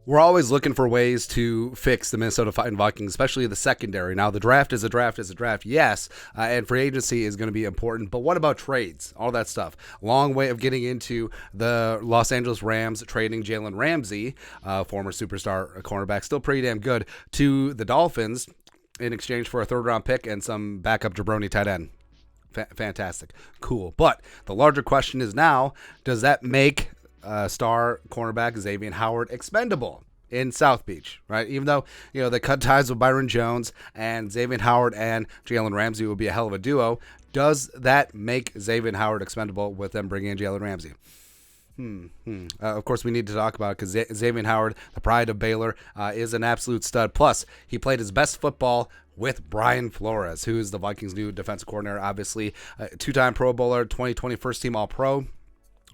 We're always looking for ways to fix the Minnesota Vikings, especially the secondary. Now, the draft is a draft, yes, and free agency is going to be important. But what about trades? All that stuff. Long way of getting into the Los Angeles Rams trading Jalen Ramsey, former superstar cornerback, still pretty damn good, to the Dolphins in exchange for a third-round pick and some backup jabroni tight end. Fantastic. Cool. But the larger question is now, does that make star cornerback Xavien Howard expendable in South Beach, right? Even though, they cut ties with Byron Jones and Xavien Howard and Jalen Ramsey would be a hell of a duo, does that make Xavien Howard expendable with them bringing in Jalen Ramsey? Of course, we need to talk about it because Xavien Howard, the pride of Baylor, is an absolute stud. Plus, he played his best football with Brian Flores, who is the Vikings' new defensive coordinator, obviously. Two-time Pro Bowler, 2020 first-team All-Pro.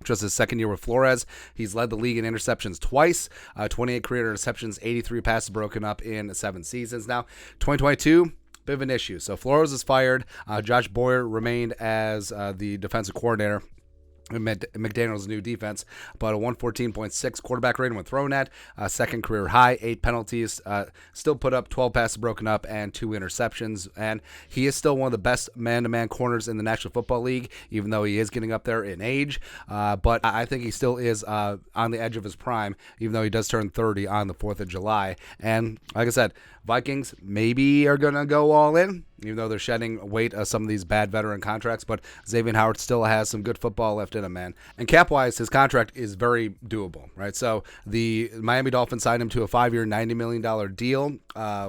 Just his second year with Flores. He's led the league in interceptions twice, 28 career interceptions, 83 passes broken up in 7 seasons. Now, 2022, bit of an issue. So Flores is fired. Josh Boyer remained as the defensive coordinator in McDaniel's new defense, but a 114.6 quarterback rating when thrown at, second career high, 8 penalties, still put up 12 passes broken up and 2 interceptions, and he is still one of the best man-to-man corners in the National Football League, even though he is getting up there in age, but I think he still is on the edge of his prime, even though he does turn 30 on the 4th of July, and like I said, Vikings maybe are going to go all in, even though they're shedding weight of some of these bad veteran contracts, but Xavien Howard still has some good football left in him, man. And cap-wise, his contract is very doable, right? So the Miami Dolphins signed him to a 5-year, $90 million deal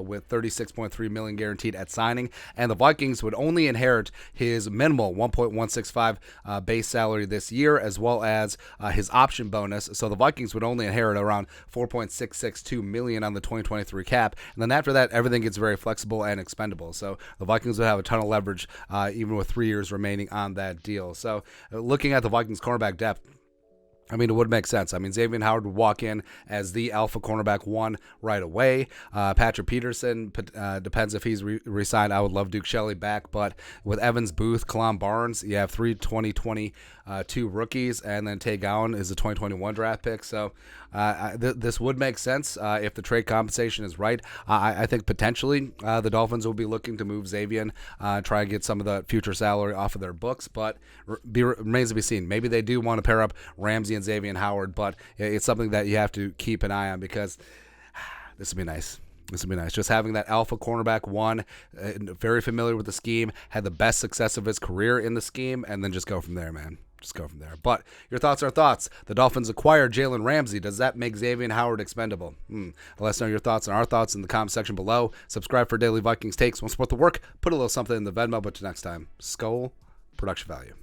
with $36.3 million guaranteed at signing, and the Vikings would only inherit his minimal $1.165 base salary this year, as well as his option bonus. So the Vikings would only inherit around $4.662 million on the 2023 cap, and then after that, everything gets very flexible and expendable. So the Vikings would have a ton of leverage, even with 3 years remaining on that deal. So looking at the Vikings cornerback depth, I mean, it would make sense. I mean, Xavien Howard would walk in as the alpha cornerback 1 right away. Patrick Peterson, depends if he's re-signed. I would love Duke Shelley back, but with Evans, Booth, Kalon Barnes, you have 3 2022 rookies, and then Tay Gowan is a 2021 draft pick. So this would make sense if the trade compensation is right. I think potentially the Dolphins will be looking to move Xavien, try and get some of the future salary off of their books, but remains to be seen. Maybe they do want to pair up Ramsey and Xavien Howard, but it's something that you have to keep an eye on because this would be nice. This would be nice. Just having that alpha cornerback 1, very familiar with the scheme, had the best success of his career in the scheme, and then just go from there, man. Just go from there. But your thoughts are thoughts. The Dolphins acquired Jalen Ramsey. Does that make Xavien Howard expendable? Let us know your thoughts and our thoughts in the comment section below. Subscribe for daily Vikings takes. Want to support the work? Put a little something in the Venmo. But till next time, Skol, production value.